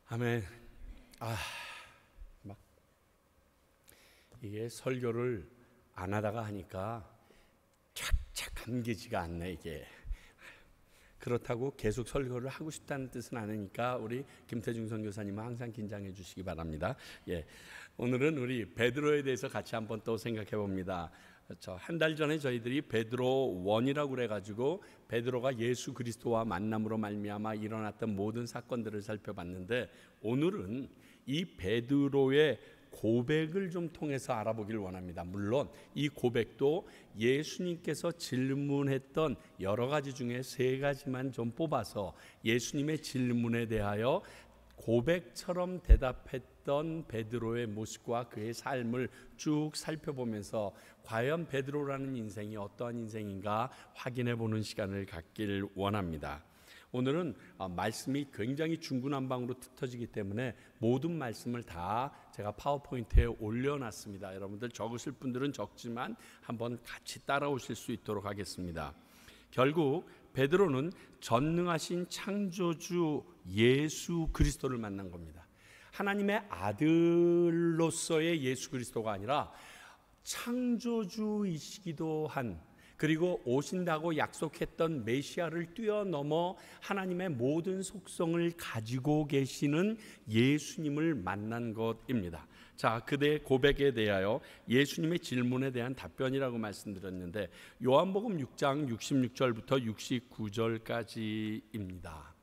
아멘. 막 이게 설교를 안 하다가 하니까 착착 감기지가 않네 이게. 그렇다고 계속 설교를 하고 싶다는 뜻은 아니니까 우리 김태중 선교사님은 항상 긴장해 주시기 바랍니다. 오늘은 우리 베드로에 대해서 같이 한번 또 생각해 봅니다. 한 달 전에 저희들이 베드로 원이라고 그래가지고 베드로가 예수 그리스도와 만남으로 말미암아 일어났던 모든 사건들을 살펴봤는데, 오늘은 이 베드로의 고백을 좀 통해서 알아보길 원합니다. 물론 이 고백도 예수님께서 질문했던 여러 가지 중에 세 가지만 좀 뽑아서 예수님의 질문에 대하여 고백처럼 대답했던 베드로의 모습과 그의 삶을 쭉 살펴보면서 과연 베드로라는 인생이 어떠한 인생인가 확인해 보는 시간을 갖길 원합니다. 오늘은 말씀이 굉장히 중구난방으로 흩어지기 때문에 모든 말씀을 다 제가 파워포인트에 올려놨습니다. 여러분들 적으실 분들은 적지만 한번 같이 따라오실 수 있도록 하겠습니다. 결국 베드로는 전능하신 창조주 예수 그리스도를 만난 겁니다. 하나님의 아들로서의 예수 그리스도가 아니라 창조주이시기도 한, 그리고 오신다고 약속했던 메시아를 뛰어넘어 하나님의 모든 속성을 가지고 계시는 예수님을 만난 것입니다. 자, 그대의 고백에 대하여 예수님의 질문에 대한 답변이라고 말씀드렸는데, 요한복음 6장 66절부터 69절까지입니다.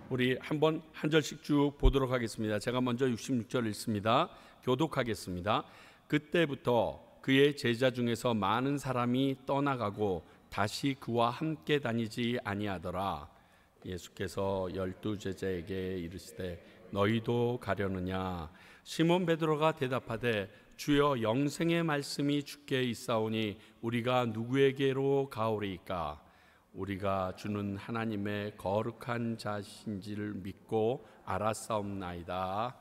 우리 한번 한 절씩 쭉 보도록 하겠습니다. 제가 먼저 66절 읽습니다. 교독하겠습니다. 그때부터 그의 제자 중에서 많은 사람이 떠나가고 다시 그와 함께 다니지 아니하더라. 예수께서 12 제자에게 이르시되 너희도 가려느냐? 시몬 베드로가 대답하되 주여, 영생의 말씀이 주께 있사오니 우리가 누구에게로 가오리이까? 우리가 주는 하나님의 거룩한 자신지를 믿고 알았사옵나이다.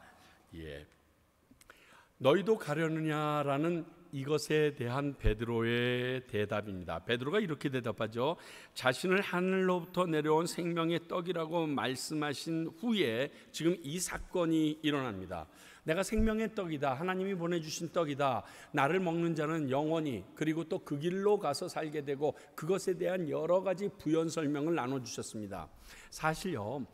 너희도 가려느냐라는 이것에 대한 베드로의 대답입니다. 베드로가 이렇게 대답하죠. 자신을 하늘로부터 내려온 생명의 떡이라고 말씀하신 후에 지금 이 사건이 일어납니다. 내가 생명의 떡이다, 하나님이 보내주신 떡이다, 나를 먹는 자는 영원히, 그리고 또 그 길로 가서 살게 되고, 그것에 대한 여러 가지 부연 설명을 나눠주셨습니다. 사실요,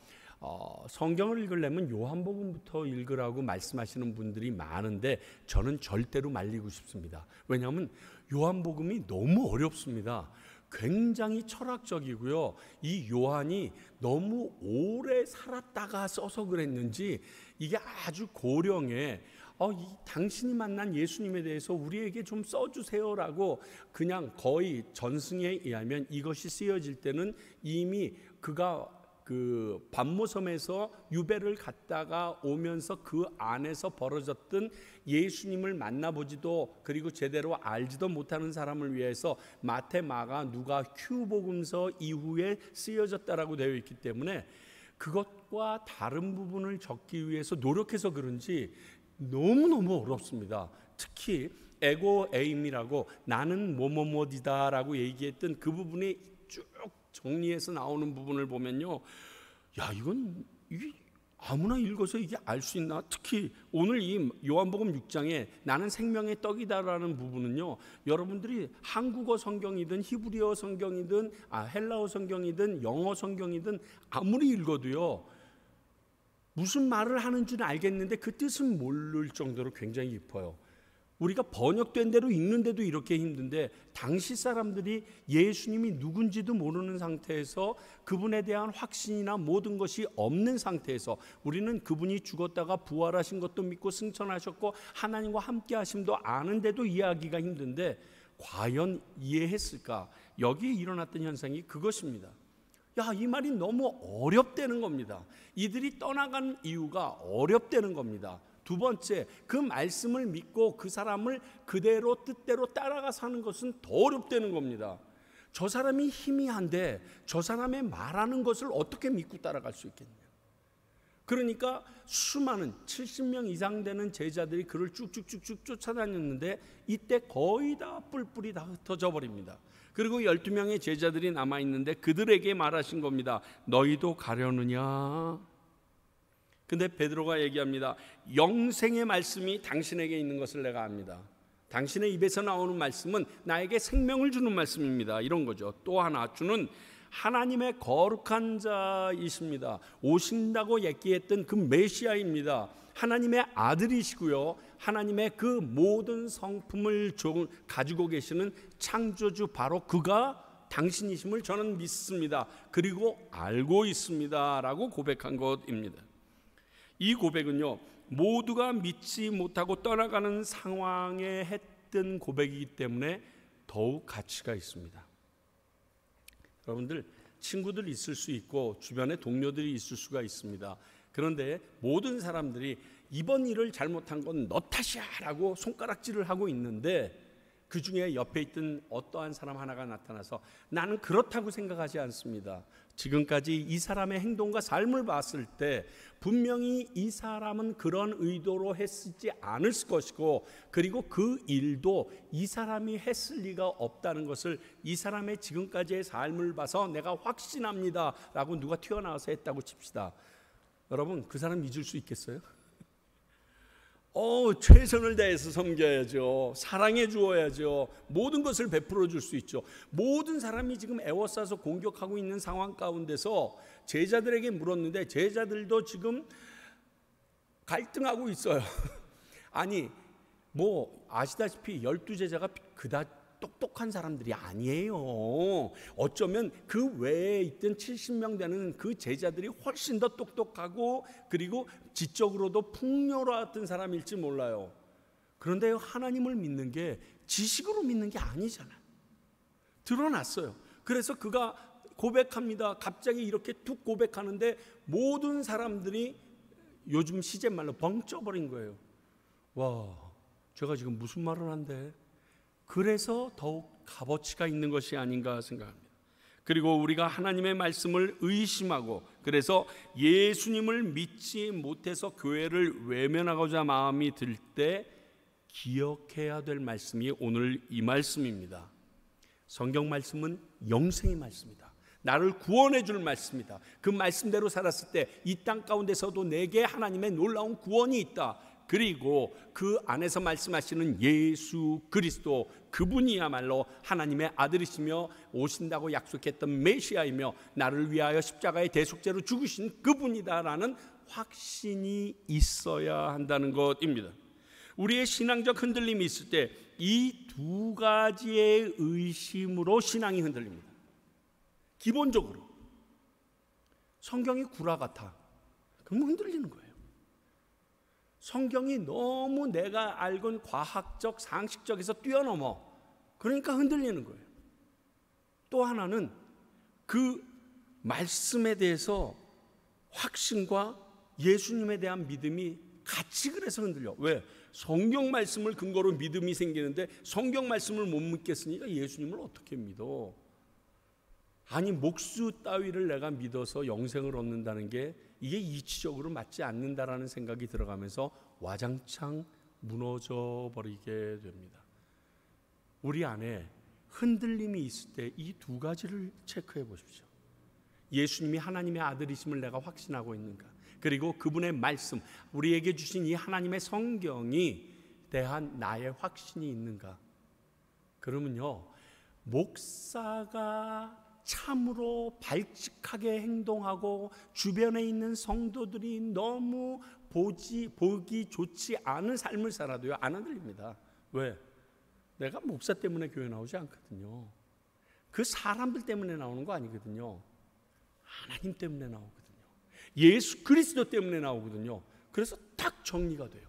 성경을 읽으려면 요한복음부터 읽으라고 말씀하시는 분들이 많은데 저는 절대로 말리고 싶습니다. 왜냐하면 요한복음이 너무 어렵습니다. 굉장히 철학적이고요. 이 요한이 너무 오래 살았다가 써서 그랬는지 이게 아주 고령에 당신이 만난 예수님에 대해서 우리에게 좀 써주세요라고 그냥 거의 전승에 의하면 이것이 쓰여질 때는 이미 그가 그 반모섬에서 유배를 갔다가 오면서 그 안에서 벌어졌던 예수님을 만나보지도 그리고 제대로 알지도 못하는 사람을 위해서 마태, 마가, 누가, 휴복음서 이후에 쓰여졌다라고 되어 있기 때문에 그것과 다른 부분을 적기 위해서 노력해서 그런지 너무너무 어렵습니다. 특히 에고 에임이라고 나는 뭐뭐뭐디다라고 얘기했던 그 부분이 쭉 정리해서 나오는 부분을 보면요, 이건 아무나 읽어서 이게 알 수 있나? 특히 오늘 이 요한복음 6장에 나는 생명의 떡이다라는 부분은요, 여러분들이 한국어 성경이든 히브리어 성경이든 헬라어 성경이든 영어 성경이든 아무리 읽어도요, 무슨 말을 하는 줄 알겠는데 그 뜻은 모를 정도로 굉장히 깊어요. 우리가 번역된 대로 읽는데도 이렇게 힘든데, 당시 사람들이 예수님이 누군지도 모르는 상태에서 그분에 대한 확신이나 모든 것이 없는 상태에서 우리는 그분이 죽었다가 부활하신 것도 믿고 승천하셨고 하나님과 함께 하심도 아는데도 이해하기가 힘든데 과연 이해했을까? 여기에 일어났던 현상이 그것입니다. 이 말이 너무 어렵다는 겁니다. 이들이 떠나간 이유가 어렵다는 겁니다. 두 번째, 그 말씀을 믿고 그 사람을 그대로 뜻대로 따라가 사는 것은 더 어렵다는 겁니다. 저 사람이 희미한데 저 사람의 말하는 것을 어떻게 믿고 따라갈 수 있겠냐. 그러니까 수많은 70명 이상 되는 제자들이 그를 쭉쭉쭉쭉 쫓아다녔는데 이때 거의 다 뿔뿔이 다 흩어져 버립니다. 그리고 12명의 제자들이 남아있는데 그들에게 말하신 겁니다. 너희도 가려느냐? 근데 베드로가 얘기합니다. 영생의 말씀이 당신에게 있는 것을 내가 압니다. 당신의 입에서 나오는 말씀은 나에게 생명을 주는 말씀입니다. 이런 거죠. 또 하나, 주는 하나님의 거룩한 자이십니다. 오신다고 얘기했던 그 메시아입니다. 하나님의 아들이시고요, 하나님의 그 모든 성품을 가지고 계시는 창조주, 바로 그가 당신이심을 저는 믿습니다. 그리고 알고 있습니다 라고 고백한 것입니다. 이 고백은요, 모두가 믿지 못하고 떠나가는 상황에 했던 고백이기 때문에 더욱 가치가 있습니다. 여러분들, 친구들 있을 수 있고 주변에 동료들이 있을 수가 있습니다. 그런데 모든 사람들이 이번 일을 잘못한 건 너 탓이야 라고 손가락질을 하고 있는데, 그 중에 옆에 있던 어떠한 사람 하나가 나타나서 나는 그렇다고 생각하지 않습니다. 지금까지 이 사람의 행동과 삶을 봤을 때 분명히 이 사람은 그런 의도로 했지 않을 것이고, 그리고 그 일도 이 사람이 했을 리가 없다는 것을 이 사람의 지금까지의 삶을 봐서 내가 확신합니다 라고 누가 튀어나와서 했다고 칩시다. 여러분, 그 사람 믿을 수 있겠어요? 최선을 다해서 섬겨야죠. 사랑해 주어야죠. 모든 것을 베풀어 줄 수 있죠. 모든 사람이 지금 에워싸서 공격하고 있는 상황 가운데서 제자들에게 물었는데 제자들도 지금 갈등하고 있어요. 아니, 아시다시피 12제자가 그다지 똑똑한 사람들이 아니에요. 어쩌면 그 외에 있던 70명 되는 그 제자들이 훨씬 더 똑똑하고 그리고 지적으로도 풍요로웠던 사람일지 몰라요. 그런데 하나님을 믿는 게 지식으로 믿는 게 아니잖아요. 드러났어요. 그래서 그가 고백합니다. 갑자기 이렇게 툭 고백하는데 모든 사람들이 요즘 시제말로 벙쪄버린 거예요. 와, 제가 지금 무슨 말을 한대? 그래서 더욱 값어치가 있는 것이 아닌가 생각합니다. 그리고 우리가 하나님의 말씀을 의심하고 그래서 예수님을 믿지 못해서 교회를 외면하고자 마음이 들 때 기억해야 될 말씀이 오늘 이 말씀입니다. 성경 말씀은 영생의 말씀이다. 나를 구원해 줄 말씀이다. 그 말씀대로 살았을 때 이 땅 가운데서도 내게 하나님의 놀라운 구원이 있다. 그리고 그 안에서 말씀하시는 예수 그리스도, 그분이야말로 하나님의 아들이시며 오신다고 약속했던 메시아이며 나를 위하여 십자가의 대속죄로 죽으신 그분이다라는 확신이 있어야 한다는 것입니다. 우리의 신앙적 흔들림이 있을 때 이 두 가지의 의심으로 신앙이 흔들립니다. 기본적으로 성경이 구라 같아, 그럼 흔들리는 거예요. 성경이 너무 내가 알건 과학적, 상식적에서 뛰어넘어, 그러니까 흔들리는 거예요. 또 하나는 그 말씀에 대해서 확신과 예수님에 대한 믿음이 같이 그래서 흔들려. 왜? 성경 말씀을 근거로 믿음이 생기는데 성경 말씀을 못 믿겠으니까 예수님을 어떻게 믿어? 아니, 목수 따위를 내가 믿어서 영생을 얻는다는 게 이게 이치적으로 맞지 않는다라는 생각이 들어가면서 와장창 무너져 버리게 됩니다. 우리 안에 흔들림이 있을 때 이 두 가지를 체크해 보십시오. 예수님이 하나님의 아들이심을 내가 확신하고 있는가? 그리고 그분의 말씀, 우리에게 주신 이 하나님의 성경이 대한 나의 확신이 있는가? 그러면요, 목사가 참으로 발칙하게 행동하고 주변에 있는 성도들이 너무 보기 좋지 않은 삶을 살아도요, 안 흔들립니다. 왜? 내가 목사 때문에 교회 나오지 않거든요. 그 사람들 때문에 나오는 거 아니거든요. 하나님 때문에 나오거든요. 예수 그리스도 때문에 나오거든요. 그래서 딱 정리가 돼요.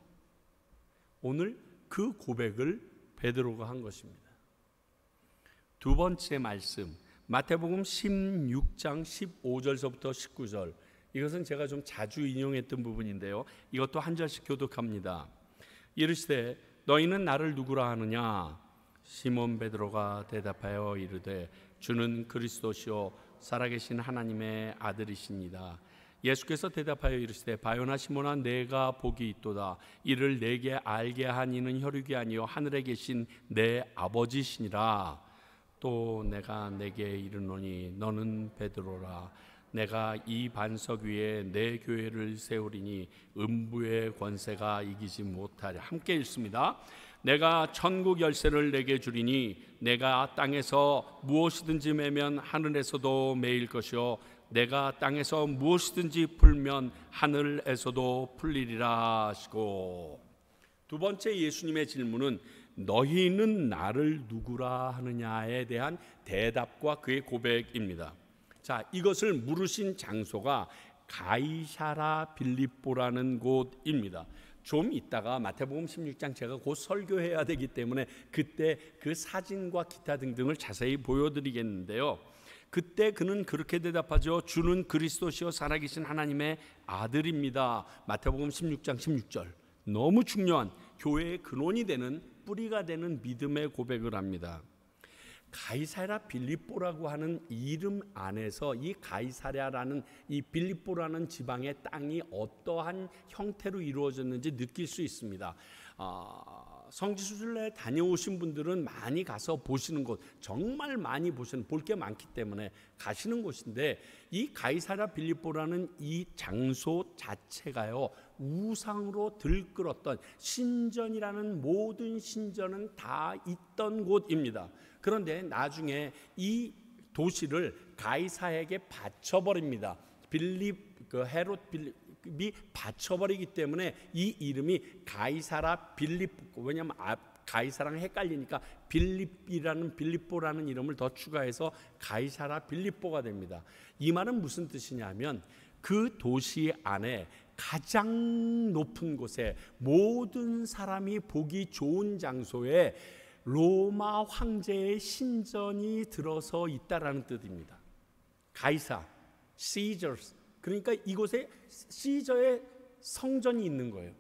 오늘 그 고백을 베드로가 한 것입니다. 두 번째 말씀, 마태복음 16장 15절서부터 19절. 이것은 제가 좀 자주 인용했던 부분인데요, 이것도 한 절씩 교독합니다. 이르시되 너희는 나를 누구라 하느냐? 시몬 베드로가 대답하여 이르되 주는 그리스도시요 살아계신 하나님의 아들이시니이다. 예수께서 대답하여 이르시되 바요나 시몬아, 내가 복이 있도다. 이를 내게 알게 한 이는 혈육이 아니요 하늘에 계신 내 아버지시니라. 또 내가 내게 이르노니 너는 베드로라. 내가 이 반석 위에 내 교회를 세우리니 음부의 권세가 이기지 못하리라. 함께 읽습니다. 내가 천국 열쇠를 내게 주리니 내가 땅에서 무엇이든지 매면 하늘에서도 매일 것이요 내가 땅에서 무엇이든지 풀면 하늘에서도 풀리리라 하시고, 두 번째 예수님의 질문은 너희는 나를 누구라 하느냐에 대한 대답과 그의 고백입니다. 자, 이것을 물으신 장소가 가이사랴 빌립보라는 곳입니다. 좀 이따가 마태복음 16장 제가 곧 설교해야 되기 때문에 그때 그 사진과 기타 등등을 자세히 보여드리겠는데요. 그때 그는 그렇게 대답하죠. 주는 그리스도시요 살아계신 하나님의 아들입니다. 마태복음 16장 16절. 너무 중요한 교회의 근원이 되는, 뿌리가 되는 믿음의 고백을 합니다. 가이사랴 빌립보라고 하는 이름 안에서 이 가이사랴라는 이 빌립보라는 지방의 땅이 어떠한 형태로 이루어졌는지 느낄 수 있습니다. 성지순례 다녀오신 분들은 많이 가서 보시는 곳, 정말 많이 보시는, 볼 게 많기 때문에 가시는 곳인데, 이 가이사랴 빌립보라는 이 장소 자체가요 우상으로 들끓었던, 신전이라는 모든 신전은 다 있던 곳입니다. 그런데 나중에 이 도시를 가이사에게 바쳐버립니다. 헤롯 빌립이 바쳐버리기 때문에 이 이름이 가이사랴 빌립보, 왜냐하면 가이사랑 헷갈리니까 빌립보라는 이름을 더 추가해서 가이사랴 빌립보가 됩니다. 이 말은 무슨 뜻이냐면 그 도시 안에 가장 높은 곳에, 모든 사람이 보기 좋은 장소에 로마 황제의 신전이 들어서 있다라는 뜻입니다. 가이사, 시저스. 그러니까 이곳에 시저의 성전이 있는 거예요.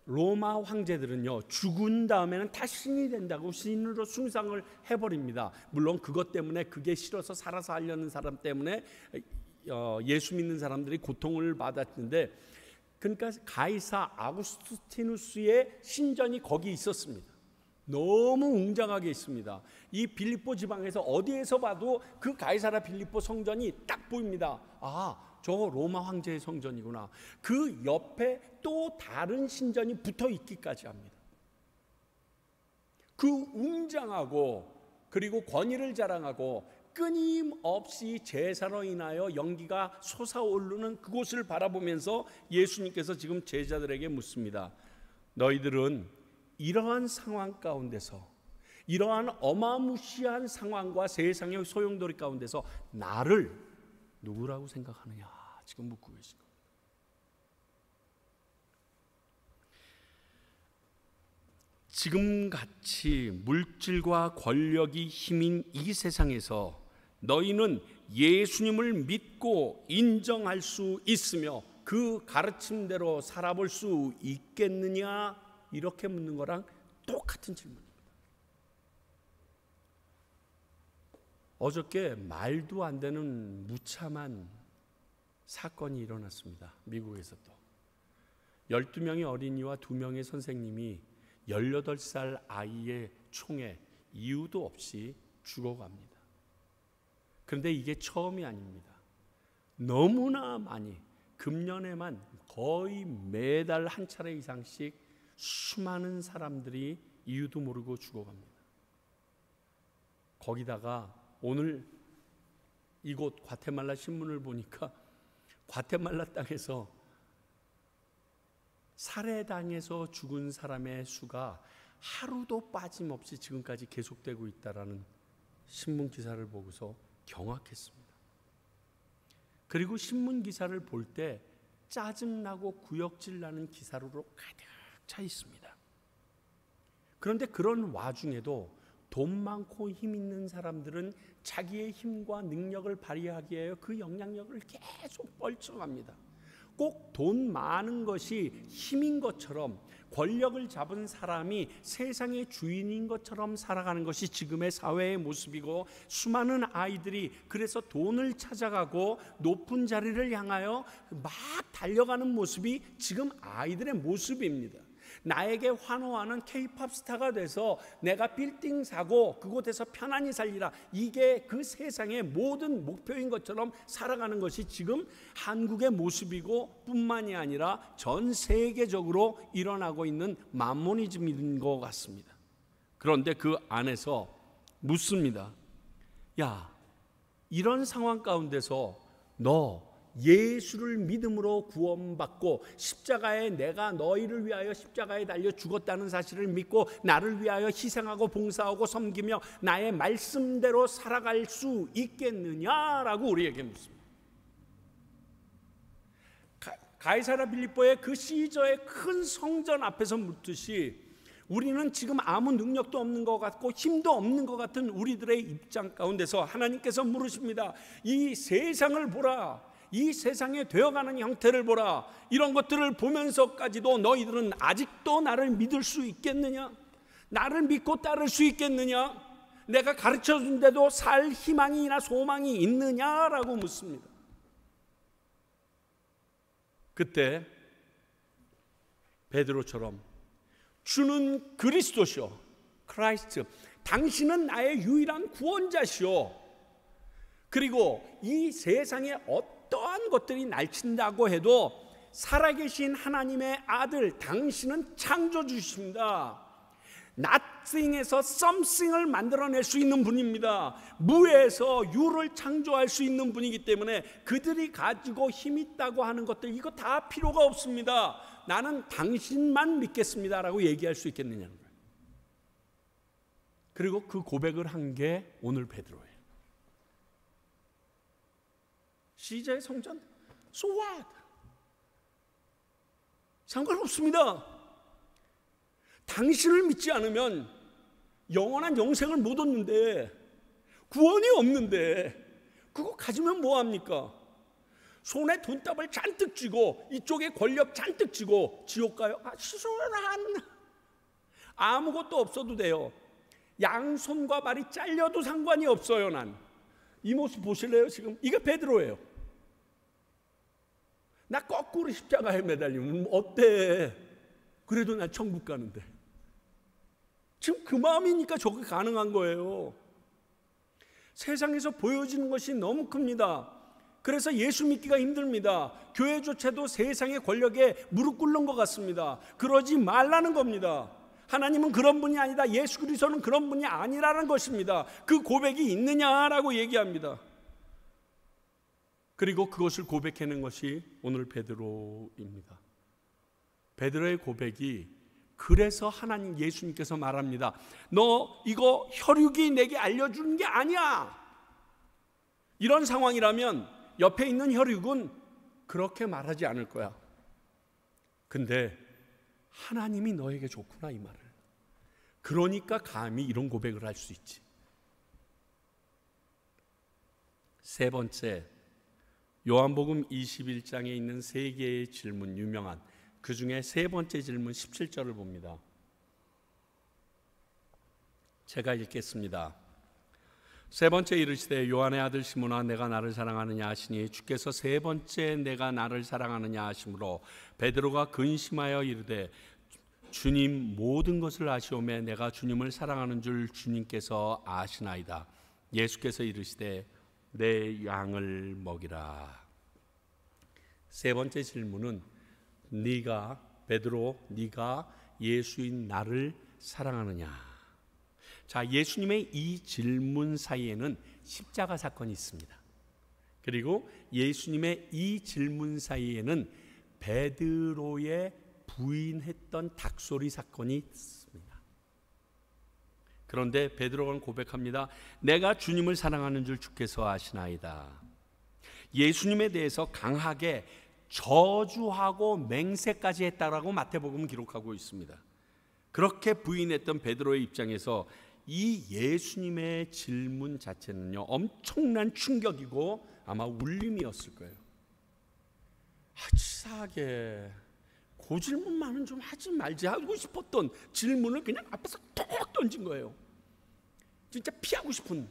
로마 황제들은요 죽은 다음에는 다 신이 된다고 신으로 숭상을 해버립니다. 물론 그것 때문에, 그게 싫어서 살아서 하려는 사람 때문에 예수 믿는 사람들이 고통을 받았는데, 그러니까 가이사 아구스티누스의 신전이 거기 있었습니다. 너무 웅장하게 있습니다. 이 빌립보 지방에서 어디에서 봐도 그 가이사랴 빌립보 성전이 딱 보입니다. 아, 저 로마 황제의 성전이구나. 그 옆에 또 다른 신전이 붙어 있기까지 합니다. 그 웅장하고 그리고 권위를 자랑하고 끊임없이 제사로 인하여 연기가 솟아오르는 그곳을 바라보면서 예수님께서 지금 제자들에게 묻습니다. 너희들은 이러한 상황 가운데서, 이러한 어마무시한 상황과 세상의 소용돌이 가운데서 나를 누구라고 생각하느냐, 지금 묻고 계신 겁니다. 지금같이 물질과 권력이 힘인 이 세상에서 너희는 예수님을 믿고 인정할 수 있으며 그 가르침대로 살아볼 수 있겠느냐, 이렇게 묻는 거랑 똑같은 질문입니다. 어저께 말도 안 되는 무참한 사건이 일어났습니다. 미국에서 또 12명의 어린이와 2명의 선생님이 18살 아이의 총에 이유도 없이 죽어갑니다. 그런데 이게 처음이 아닙니다. 너무나 많이, 금년에만 거의 매달 한 차례 이상씩 수많은 사람들이 이유도 모르고 죽어갑니다. 거기다가 오늘 이곳 과테말라 신문을 보니까 과테말라 땅에서 살해당해서 죽은 사람의 수가 하루도 빠짐없이 지금까지 계속되고 있다라는 신문 기사를 보고서 경악했습니다. 그리고 신문 기사를 볼 때 짜증나고 구역질 나는 기사로 가득 차 있습니다. 그런데 그런 와중에도 돈 많고 힘 있는 사람들은 자기의 힘과 능력을 발휘하기 위해 그 영향력을 계속 뻘쳐갑니다. 꼭 돈 많은 것이 힘인 것처럼, 권력을 잡은 사람이 세상의 주인인 것처럼 살아가는 것이 지금의 사회의 모습이고, 수많은 아이들이 그래서 돈을 찾아가고 높은 자리를 향하여 막 달려가는 모습이 지금 아이들의 모습입니다. 나에게 환호하는 K-팝 스타가 돼서 내가 빌딩 사고 그곳에서 편안히 살리라, 이게 그 세상의 모든 목표인 것처럼 살아가는 것이 지금 한국의 모습이고 뿐만이 아니라 전 세계적으로 일어나고 있는 만모니즘인 것 같습니다. 그런데 그 안에서 묻습니다. 야, 이런 상황 가운데서 너 예수를 믿음으로 구원받고 십자가에 내가 너희를 위하여 십자가에 달려 죽었다는 사실을 믿고 나를 위하여 희생하고 봉사하고 섬기며 나의 말씀대로 살아갈 수 있겠느냐라고 우리에게 묻습니다. 가이사랴 빌립보의 그 시저의 큰 성전 앞에서 묻듯이 우리는 지금 아무 능력도 없는 것 같고 힘도 없는 것 같은 우리들의 입장 가운데서 하나님께서 물으십니다. 이 세상을 보라, 이 세상에 되어가는 형태를 보라. 이런 것들을 보면서까지도 너희들은 아직도 나를 믿을 수 있겠느냐? 나를 믿고 따를 수 있겠느냐? 내가 가르쳐준데도 살 희망이나 소망이 있느냐라고 묻습니다. 그때 베드로처럼 주는 그리스도시오, 크라이스트, 당신은 나의 유일한 구원자시오, 그리고 이 세상에 어떠한 것들이 날친다고 해도 살아계신 하나님의 아들 당신은 창조주십니다. nothing에서 something을 만들어낼 수 있는 분입니다. 무에서 유를 창조할 수 있는 분이기 때문에 그들이 가지고 힘 있다고 하는 것들, 이거 다 필요가 없습니다. 나는 당신만 믿겠습니다라고 얘기할 수 있겠느냐는 거예요. 그리고 그 고백을 한 게 오늘 베드로예요. 시저의 성전, so what? 상관없습니다. 당신을 믿지 않으면 영원한 영생을 못 얻는데, 구원이 없는데 그거 가지면 뭐합니까? 손에 돈다발 잔뜩 쥐고 이쪽에 권력 잔뜩 쥐고 지옥 가요? 시원한, 아무것도 없어도 돼요. 양손과 발이 잘려도 상관이 없어요. 난 이 모습 보실래요? 지금 이게 베드로예요. 나 거꾸로 십자가에 매달리면 어때? 그래도 나 천국 가는데. 지금 그 마음이니까 저게 가능한 거예요. 세상에서 보여지는 것이 너무 큽니다. 그래서 예수 믿기가 힘듭니다. 교회조차도 세상의 권력에 무릎 꿇는 것 같습니다. 그러지 말라는 겁니다. 하나님은 그런 분이 아니다. 예수 그리스도는 그런 분이 아니라는 것입니다. 그 고백이 있느냐라고 얘기합니다. 그리고 그것을 고백하는 것이 오늘 베드로입니다. 베드로의 고백이, 그래서 하나님 예수님께서 말합니다. 너 이거 혈육이 내게 알려주는 게 아니야. 이런 상황이라면 옆에 있는 혈육은 그렇게 말하지 않을 거야. 근데 하나님이 너에게 줬구나, 이 말을. 그러니까 감히 이런 고백을 할 수 있지. 세 번째, 요한복음 21장에 있는 세 개의 질문, 유명한 그 중에 세 번째 질문 17절을 봅니다. 제가 읽겠습니다. 세 번째 이르시되 요한의 아들 시몬아 내가 나를 사랑하느냐 하시니 주께서 세 번째 내가 나를 사랑하느냐 하시므로 베드로가 근심하여 이르되 주님 모든 것을 아시오매 내가 주님을 사랑하는 줄 주님께서 아시나이다. 예수께서 이르시되 내 양을 먹이라. 세 번째 질문은 네가 베드로, 네가 예수인 나를 사랑하느냐. 자, 예수님의 이 질문 사이에는 십자가 사건이 있습니다. 그리고 예수님의 이 질문 사이에는 베드로의 부인했던 닭소리 사건이 있습니다. 그런데 베드로는 고백합니다. 내가 주님을 사랑하는 줄 주께서 아시나이다. 예수님에 대해서 강하게 저주하고 맹세까지 했다라고 마태복음은 기록하고 있습니다. 그렇게 부인했던 베드로의 입장에서 이 예수님의 질문 자체는요, 엄청난 충격이고 아마 울림이었을 거예요. 치사하게 그 질문만은 좀 하지 말지 하고 싶었던 질문을 그냥 앞에서 톡 던진 거예요. 진짜 피하고 싶은,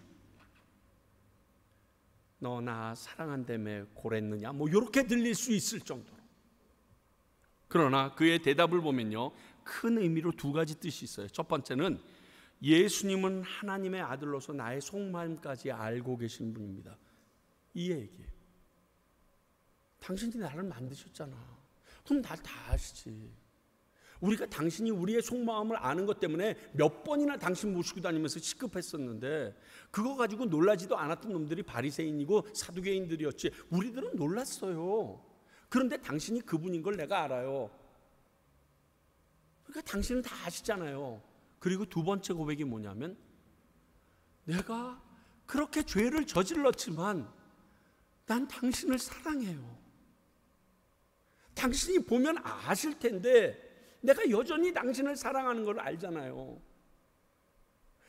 너 나 사랑한다며 고랬느냐, 뭐 이렇게 들릴 수 있을 정도로. 그러나 그의 대답을 보면요, 큰 의미로 두 가지 뜻이 있어요. 첫 번째는 예수님은 하나님의 아들로서 나의 속마음까지 알고 계신 분입니다. 이 얘기예요. 당신이 나를 만드셨잖아. 그럼 날 다 아시지. 우리가 당신이 우리의 속마음을 아는 것 때문에 몇 번이나 당신 모시고 다니면서 시급했었는데 그거 가지고 놀라지도 않았던 놈들이 바리새인이고 사두개인들이었지. 우리들은 놀랐어요. 그런데 당신이 그분인 걸 내가 알아요. 그러니까 당신은 다 아시잖아요. 그리고 두 번째 고백이 뭐냐면 내가 그렇게 죄를 저질렀지만 난 당신을 사랑해요. 당신이 보면 아실 텐데 내가 여전히 당신을 사랑하는 걸 알잖아요.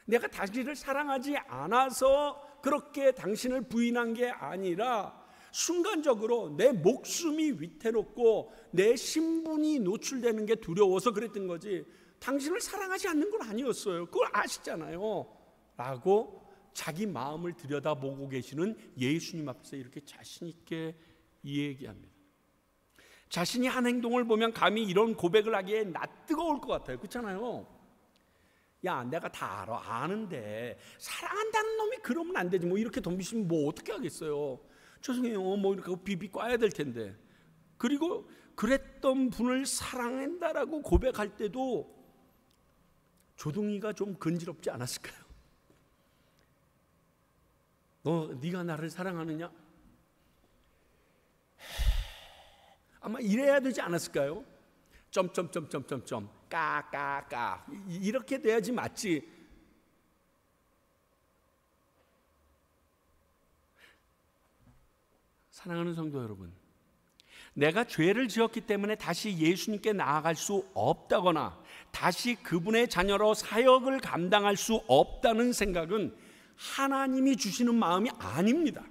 내가 당신을 사랑하지 않아서 그렇게 당신을 부인한 게 아니라 순간적으로 내 목숨이 위태롭고 내 신분이 노출되는 게 두려워서 그랬던 거지 당신을 사랑하지 않는 건 아니었어요. 그걸 아시잖아요. 라고 자기 마음을 들여다보고 계시는 예수님 앞에서 이렇게 자신 있게 얘기합니다. 자신이 한 행동을 보면 감히 이런 고백을 하기에 낯뜨거울 것 같아요. 그렇잖아요. 야, 내가 다 알아. 아는데 사랑한다는 놈이 그러면 안 되지. 뭐 이렇게 덤비시면 뭐 어떻게 하겠어요. 죄송해요. 뭐 이렇게 비비 꽈야 될 텐데. 그리고 그랬던 분을 사랑한다라고 고백할 때도 조둥이가 좀 근지럽지 않았을까요? 네가 나를 사랑하느냐? 아마 이래야 되지 않았을까요? 점점점점점점 까까까 이렇게 돼야지 맞지. 사랑하는 성도 여러분, 내가 죄를 지었기 때문에 다시 예수님께 나아갈 수 없다거나 다시 그분의 자녀로 사역을 감당할 수 없다는 생각은 하나님이 주시는 마음이 아닙니다.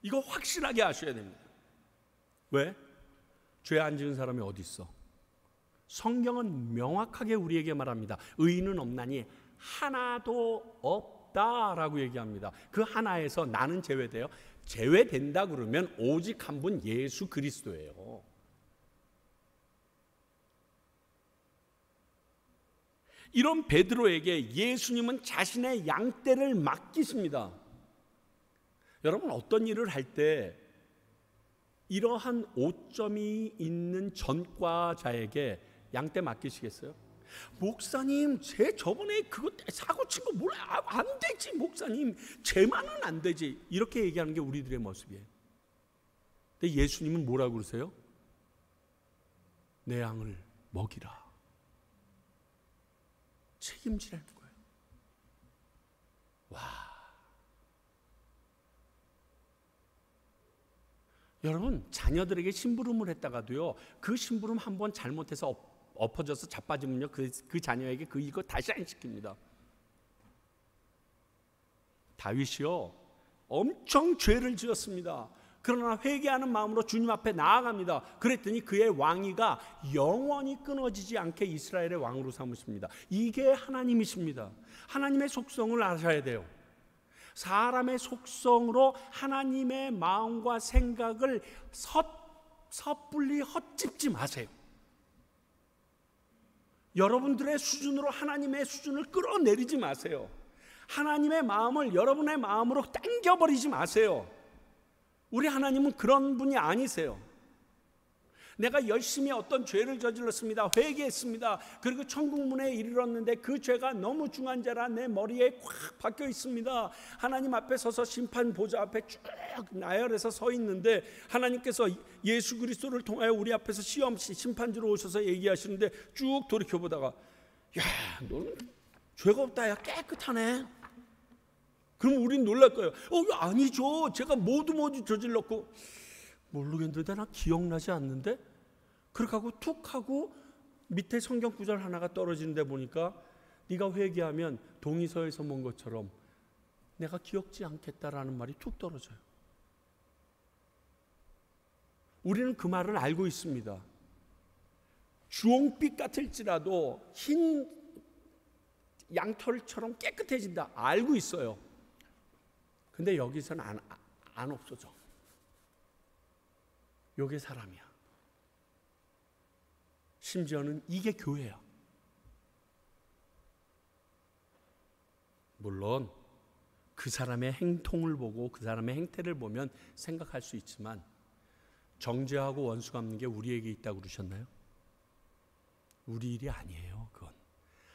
이거 확실하게 아셔야 됩니다. 왜? 죄 안 지은 사람이 어디 있어? 성경은 명확하게 우리에게 말합니다. 의인은 없나니 하나도 없다라고 얘기합니다. 그 하나에서 나는 제외돼요. 제외된다 그러면 오직 한 분 예수 그리스도예요. 이런 베드로에게 예수님은 자신의 양떼를 맡기십니다. 여러분, 어떤 일을 할 때 이러한 오점이 있는 전과자에게 양떼 맡기시겠어요? 목사님, 제 저번에 그거 사고 친 거 몰라. 안 되지 목사님. 쟤만은 안 되지. 이렇게 얘기하는 게 우리들의 모습이에요. 근데 예수님은 뭐라고 그러세요? 내 양을 먹이라. 책임지라는 거예요. 와. 여러분, 자녀들에게 심부름을 했다가도요, 그 심부름 한번 잘못해서 엎어져서 자빠지면요, 그 자녀에게 이거 다시 안 시킵니다. 다윗이요, 엄청 죄를 지었습니다. 그러나 회개하는 마음으로 주님 앞에 나아갑니다. 그랬더니 그의 왕위가 영원히 끊어지지 않게 이스라엘의 왕으로 삼으십니다. 이게 하나님이십니다. 하나님의 속성을 아셔야 돼요. 사람의 속성으로 하나님의 마음과 생각을 섣불리 헛짚지 마세요. 여러분들의 수준으로 하나님의 수준을 끌어내리지 마세요. 하나님의 마음을 여러분의 마음으로 당겨버리지 마세요. 우리 하나님은 그런 분이 아니세요. 내가 열심히 어떤 죄를 저질렀습니다. 회개했습니다. 그리고 천국문에 이르렀는데 그 죄가 너무 중한 죄라 내 머리에 꽉 박혀 있습니다. 하나님 앞에 서서 심판 보좌 앞에 쭉 나열해서 서 있는데 하나님께서 예수 그리스도를 통하여 우리 앞에서 시험시 심판주로 오셔서 얘기하시는데 쭉 돌이켜보다가 야, 너는 죄가 없다. 야, 깨끗하네. 그럼 우린 놀랄 거예요. 아니죠. 제가 모두 저질렀고 모르겠는데 나 기억나지 않는데? 그렇게 하고 툭 하고 밑에 성경 구절 하나가 떨어지는데 보니까 네가 회개하면 동의서에서 본 것처럼 내가 기억지 않겠다라는 말이 툭 떨어져요. 우리는 그 말을 알고 있습니다. 주홍빛 같을지라도 흰 양털처럼 깨끗해진다. 알고 있어요. 근데 여기서는 안 없어져. 요게 사람이야. 심지어는 이게 교회야. 물론 그 사람의 행동을 보고 그 사람의 행태를 보면 생각할 수 있지만 정죄하고 원수 갚는 게 우리에게 있다고 그러셨나요? 우리 일이 아니에요. 그건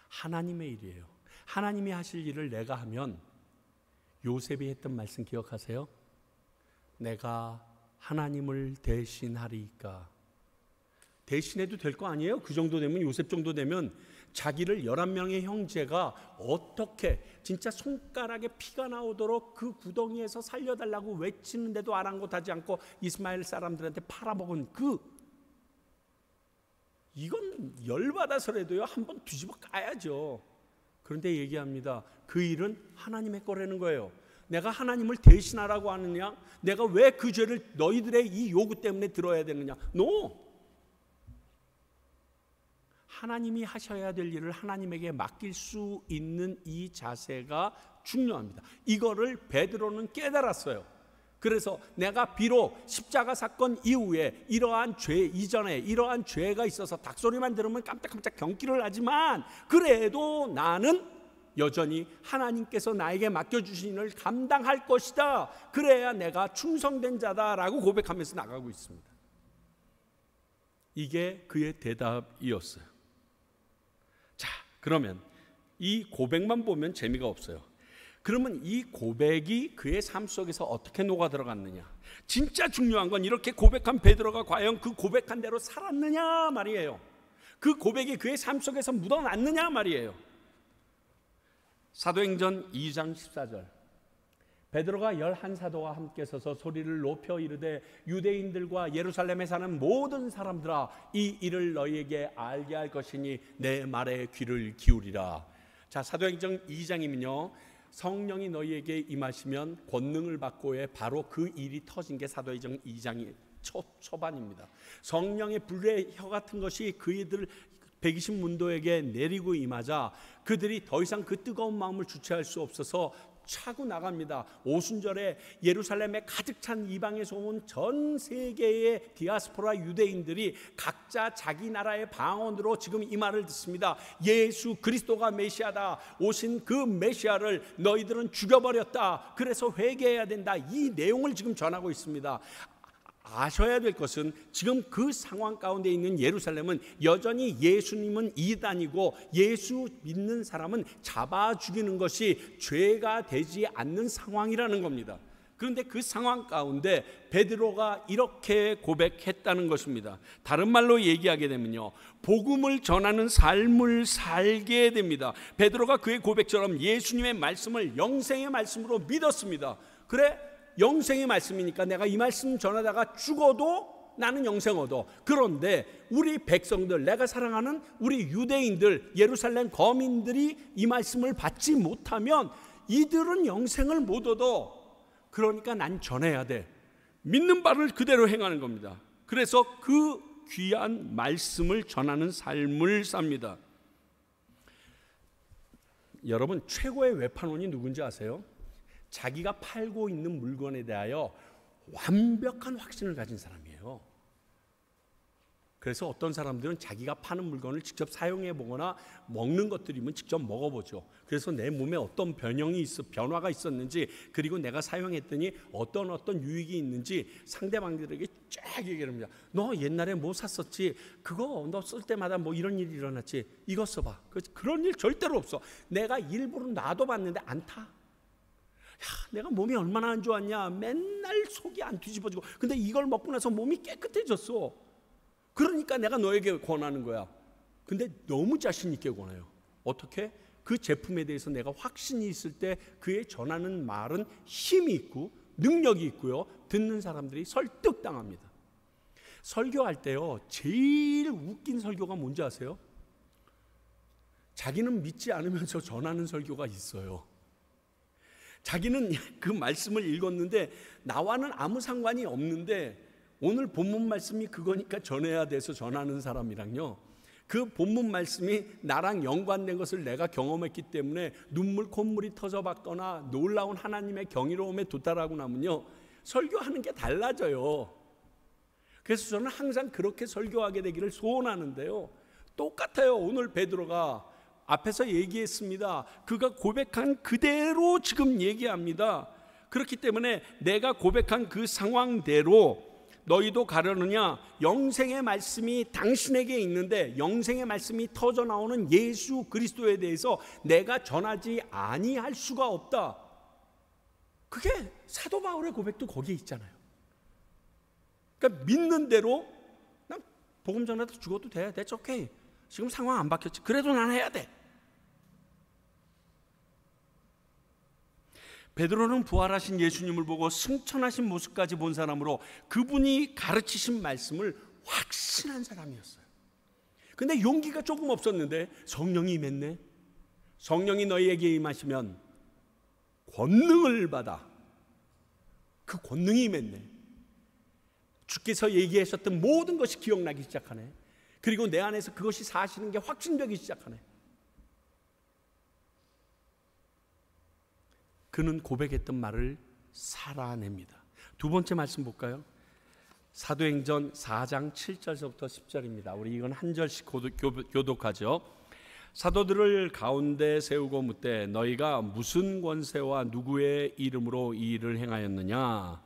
하나님의 일이에요. 하나님이 하실 일을 내가 하면 요셉이 했던 말씀 기억하세요? 내가 하나님을 대신하리이까. 대신해도 될 거 아니에요? 그 정도 되면, 요셉 정도 되면 자기를 11명의 형제가 어떻게 진짜 손가락에 피가 나오도록 그 구덩이에서 살려달라고 외치는데도 아랑곳하지 않고 이스마엘 사람들한테 팔아먹은 이건 열받아서라도요 한번 뒤집어 까야죠. 그런데 얘기합니다. 그 일은 하나님의 거라는 거예요. 내가 하나님을 대신하라고 하느냐? 내가 왜 그 죄를 너희들의 이 요구 때문에 들어야 되느냐? No! 하나님이 하셔야 될 일을 하나님에게 맡길 수 있는 이 자세가 중요합니다. 이거를 베드로는 깨달았어요. 그래서 내가 비록 십자가 사건 이후에 이러한 죄 이전에 이러한 죄가 있어서 닭소리만 들으면 깜짝깜짝 경기를 하지만 그래도 나는 여전히 하나님께서 나에게 맡겨주신 일을 감당할 것이다. 그래야 내가 충성된 자다라고 고백하면서 나가고 있습니다. 이게 그의 대답이었어요. 자, 그러면 이 고백만 보면 재미가 없어요. 그러면 이 고백이 그의 삶 속에서 어떻게 녹아 들어갔느냐? 진짜 중요한 건 이렇게 고백한 베드로가 과연 그 고백한 대로 살았느냐 말이에요. 그 고백이 그의 삶 속에서 묻어났느냐 말이에요. 사도행전 2장 14절, 베드로가 11사도와 함께 서서 소리를 높여 이르되 유대인들과 예루살렘에 사는 모든 사람들아, 이 일을 너희에게 알게 할 것이니 내 말에 귀를 기울이라. 자, 사도행전 2장이면요 성령이 너희에게 임하시면 권능을 받고에 바로 그 일이 터진 게 사도행전 2장의 초반입니다. 성령의 불의 혀 같은 것이 그이들 120문도에게 내리고 임하자 그들이 더 이상 그 뜨거운 마음을 주체할 수 없어서 차고 나갑니다. 오순절에 예루살렘에 가득 찬 이방에서 온 전 세계의 디아스포라 유대인들이 각자 자기 나라의 방언으로 지금 이 말을 듣습니다. 예수 그리스도가 메시아다. 오신 그 메시아를 너희들은 죽여버렸다. 그래서 회개해야 된다. 이 내용을 지금 전하고 있습니다. 아셔야 될 것은 지금 그 상황 가운데 있는 예루살렘은 여전히 예수님은 이단이고 예수 믿는 사람은 잡아 죽이는 것이 죄가 되지 않는 상황이라는 겁니다. 그런데 그 상황 가운데 베드로가 이렇게 고백했다는 것입니다. 다른 말로 얘기하게 되면요, 복음을 전하는 삶을 살게 됩니다. 베드로가 그의 고백처럼 예수님의 말씀을 영생의 말씀으로 믿었습니다. 그래, 영생의 말씀이니까 내가 이 말씀 전하다가 죽어도 나는 영생 얻어. 그런데 우리 백성들, 내가 사랑하는 우리 유대인들, 예루살렘 거민들이 이 말씀을 받지 못하면 이들은 영생을 못 얻어. 그러니까 난 전해야 돼. 믿는 바를 그대로 행하는 겁니다. 그래서 그 귀한 말씀을 전하는 삶을 삽니다. 여러분, 최고의 외판원이 누군지 아세요? 자기가 팔고 있는 물건에 대하여 완벽한 확신을 가진 사람이에요. 그래서 어떤 사람들은 자기가 파는 물건을 직접 사용해 보거나 먹는 것들이면 직접 먹어보죠. 그래서 내 몸에 어떤 변화가 있었는지, 그리고 내가 사용했더니 어떤 유익이 있는지 상대방들에게 쫙 얘기를 합니다. 너 옛날에 뭐 샀었지? 그거 너 쓸 때마다 뭐 이런 일이 일어났지? 이거 써봐. 그런 일 절대로 없어. 내가 일부러 놔둬봤는데 안 타. 내가 몸이 얼마나 안 좋았냐. 맨날 속이 안 뒤집어지고. 근데 이걸 먹고 나서 몸이 깨끗해졌어. 그러니까 내가 너에게 권하는 거야. 근데 너무 자신 있게 권해요. 어떻게? 그 제품에 대해서 내가 확신이 있을 때 그의 전하는 말은 힘이 있고 능력이 있고요. 듣는 사람들이 설득당합니다. 설교할 때요, 제일 웃긴 설교가 뭔지 아세요? 자기는 믿지 않으면서 전하는 설교가 있어요. 자기는 그 말씀을 읽었는데 나와는 아무 상관이 없는데 오늘 본문 말씀이 그거니까 전해야 돼서 전하는 사람이랑요, 그 본문 말씀이 나랑 연관된 것을 내가 경험했기 때문에 눈물 콧물이 터져봤거나 놀라운 하나님의 경이로움에 도달하고 나면요, 설교하는 게 달라져요. 그래서 저는 항상 그렇게 설교하게 되기를 소원하는데요, 똑같아요. 오늘 베드로가 앞에서 얘기했습니다. 그가 고백한 그대로 지금 얘기합니다. 그렇기 때문에 내가 고백한 그 상황대로 너희도 가려느냐? 영생의 말씀이 당신에게 있는데 영생의 말씀이 터져 나오는 예수 그리스도에 대해서 내가 전하지 아니할 수가 없다. 그게 사도 바울의 고백도 거기에 있잖아요. 그러니까 믿는 대로 난 복음 전해도 죽어도 돼. That's okay. 지금 상황 안 바뀌었지. 그래도 난 해야 돼. 베드로는 부활하신 예수님을 보고 승천하신 모습까지 본 사람으로 그분이 가르치신 말씀을 확신한 사람이었어요. 근데 용기가 조금 없었는데 성령이 임했네. 성령이 너희에게 임하시면 권능을 받아. 그 권능이 임했네. 주께서 얘기하셨던 모든 것이 기억나기 시작하네. 그리고 내 안에서 그것이 사실인 게 확신되기 시작하네. 그는 고백했던 말을 살아냅니다. 두 번째 말씀 볼까요? 사도행전 4장 7절서부터 10절입니다. 우리 이건 한 절씩 교독하죠. 사도들을 가운데 세우고 묻되 너희가 무슨 권세와 누구의 이름으로 이 일을 행하였느냐?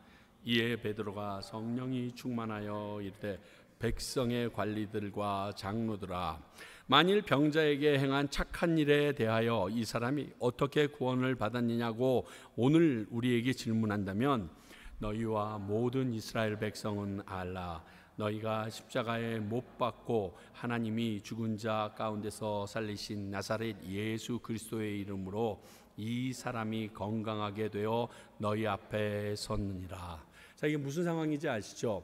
이에 베드로가 성령이 충만하여 이르되 백성의 관리들과 장로들아, 만일 병자에게 행한 착한 일에 대하여 이 사람이 어떻게 구원을 받았느냐고 오늘 우리에게 질문한다면 너희와 모든 이스라엘 백성은 알라. 너희가 십자가에 못 박고 하나님이 죽은 자 가운데서 살리신 나사렛 예수 그리스도의 이름으로 이 사람이 건강하게 되어 너희 앞에 섰느니라. 자, 이게 무슨 상황인지 아시죠?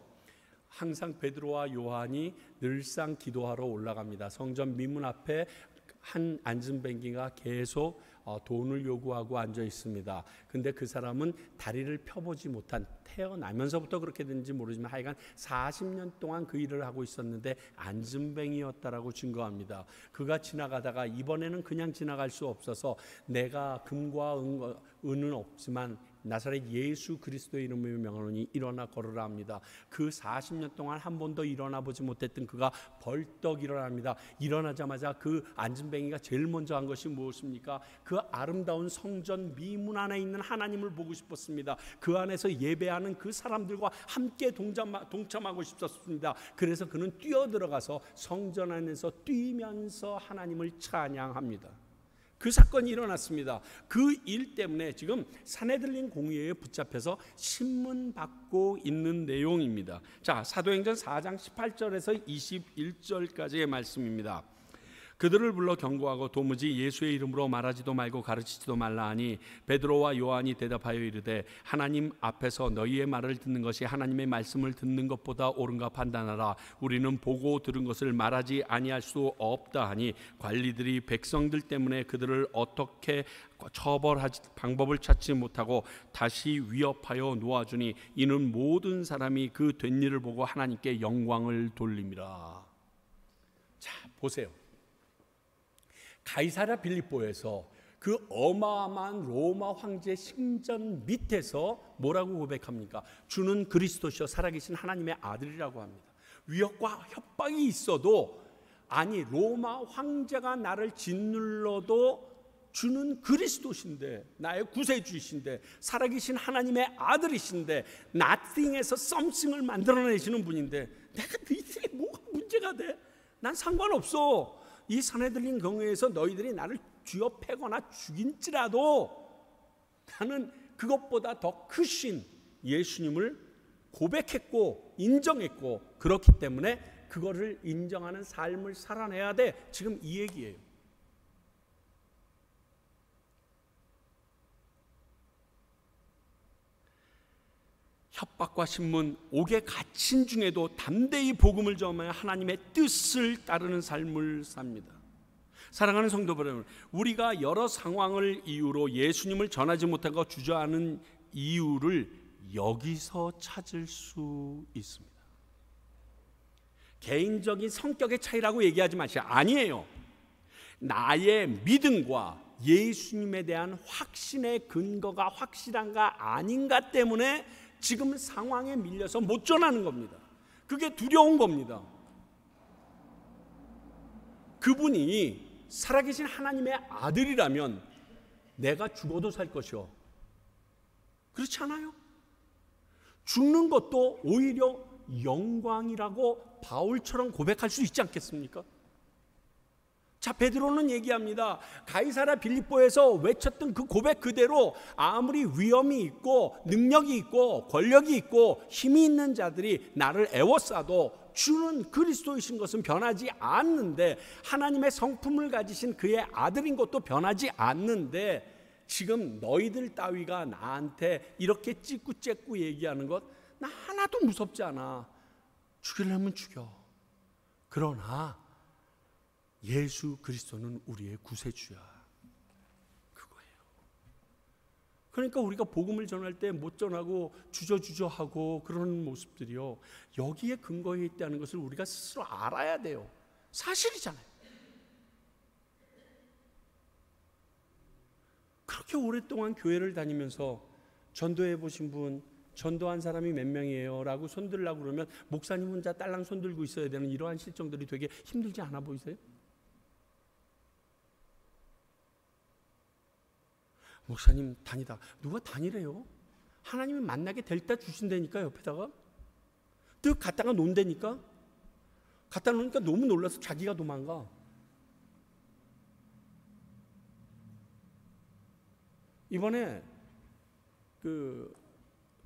항상 베드로와 요한이 늘상 기도하러 올라갑니다. 성전 미문 앞에 한 안진뱅이가 계속 돈을 요구하고 앉아 있습니다. 근데 그 사람은 다리를 펴보지 못한, 태어나면서부터 그렇게 됐는지 모르지만 하여간 40년 동안 그 일을 하고 있었는데 안진뱅이였다라고 증거합니다. 그가 지나가다가 이번에는 그냥 지나갈 수 없어서 내가 금과 은은 없지만 나사렛 예수 그리스도의 이름으로 명하노니 일어나 걸으라 합니다. 그 40년 동안 한 번도 일어나 보지 못했던 그가 벌떡 일어납니다. 일어나자마자 그 안진뱅이가 제일 먼저 한 것이 무엇입니까? 그 아름다운 성전 미문 안에 있는 하나님을 보고 싶었습니다. 그 안에서 예배하는 그 사람들과 함께 동참하고 싶었습니다. 그래서 그는 뛰어들어가서 성전 안에서 뛰면서 하나님을 찬양합니다. 그 사건이 일어났습니다. 그 일 때문에 지금 산헤드린 공의회에 붙잡혀서 신문 받고 있는 내용입니다. 자, 사도행전 4장 18절에서 21절까지의 말씀입니다. 그들을 불러 경고하고 도무지 예수의 이름으로 말하지도 말고 가르치지도 말라 하니 베드로와 요한이 대답하여 이르되 하나님 앞에서 너희의 말을 듣는 것이 하나님의 말씀을 듣는 것보다 옳은가 판단하라. 우리는 보고 들은 것을 말하지 아니할 수 없다 하니 관리들이 백성들 때문에 그들을 어떻게 처벌하지 방법을 찾지 못하고 다시 위협하여 놓아주니 이는 모든 사람이 그 된 일을 보고 하나님께 영광을 돌림이라. 자, 보세요. 가이사랴 빌립보에서 그 어마어마한 로마 황제 신전 밑에서 뭐라고 고백합니까? 주는 그리스도시요 살아계신 하나님의 아들이라고 합니다. 위협과 협박이 있어도, 아니 로마 황제가 나를 짓눌러도 주는 그리스도신데, 나의 구세주이신데, 살아계신 하나님의 아들이신데, nothing에서 something을 만들어내시는 분인데 내가 너희들이 뭐가 문제가 돼? 난 상관없어. 이 산헤드린 경우에서 너희들이 나를 쥐어 패거나 죽인지라도 나는 그것보다 더 크신 예수님을 고백했고 인정했고, 그렇기 때문에 그거를 인정하는 삶을 살아내야 돼. 지금 이 얘기예요. 협박과 신문, 옥에 갇힌 중에도 담대히 복음을 전하며 하나님의 뜻을 따르는 삶을 삽니다. 사랑하는 성도 여러분, 우리가 여러 상황을 이유로 예수님을 전하지 못하고 주저하는 이유를 여기서 찾을 수 있습니다. 개인적인 성격의 차이라고 얘기하지 마시오. 아니에요. 나의 믿음과 예수님에 대한 확신의 근거가 확실한가 아닌가 때문에 지금 상황에 밀려서 못 전하는 겁니다. 그게 두려운 겁니다. 그분이 살아계신 하나님의 아들이라면 내가 죽어도 살 것이요. 그렇지 않아요? 죽는 것도 오히려 영광이라고 바울처럼 고백할 수 있지 않겠습니까? 자, 베드로는 얘기합니다. 가이사랴 빌립보에서 외쳤던 그 고백 그대로 아무리 위험이 있고 능력이 있고 권력이 있고 힘이 있는 자들이 나를 애워싸도 주는 그리스도이신 것은 변하지 않는데, 하나님의 성품을 가지신 그의 아들인 것도 변하지 않는데, 지금 너희들 따위가 나한테 이렇게 찌꾸째꾸 얘기하는 것 나 하나도 무섭지 않아. 죽이려면 죽여. 그러나 예수 그리스도는 우리의 구세주야. 그거예요. 그러니까 우리가 복음을 전할 때 못 전하고 주저주저하고 그러는 모습들이요, 여기에 근거해 있다는 것을 우리가 스스로 알아야 돼요. 사실이잖아요. 그렇게 오랫동안 교회를 다니면서 전도해 보신 분, 전도한 사람이 몇 명이에요? 라고 손들라고 그러면 목사님 혼자 딸랑 손들고 있어야 되는 이러한 실정들이 되게 힘들지 않아 보이세요? 목사님 다니다. 누가 다니래요? 하나님이 만나게 될 때 주신다니까. 옆에다가 또 갔다가 논다니까. 갔다 놓으니까 너무 놀라서 자기가 도망가. 이번에 그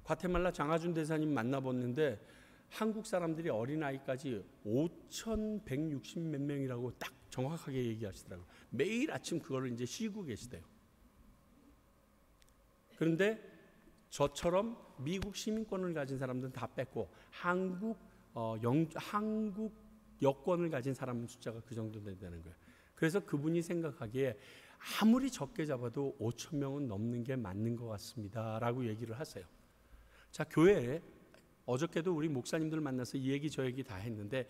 과테말라 장하준 대사님 만나봤는데 한국 사람들이 어린아이까지 5,160 몇 명이라고 딱 정확하게 얘기하시더라고요. 매일 아침 그거를 이제 쉬고 계시대요. 그런데 저처럼 미국 시민권을 가진 사람들은 다 뺐고 한국 여권을 가진 사람 숫자가 그 정도 된다는 거예요. 그래서 그분이 생각하기에 아무리 적게 잡아도 5천 명은 넘는 게 맞는 것 같습니다 라고 얘기를 하세요. 자, 교회에 어저께도 우리 목사님들 만나서 이 얘기 저 얘기 다 했는데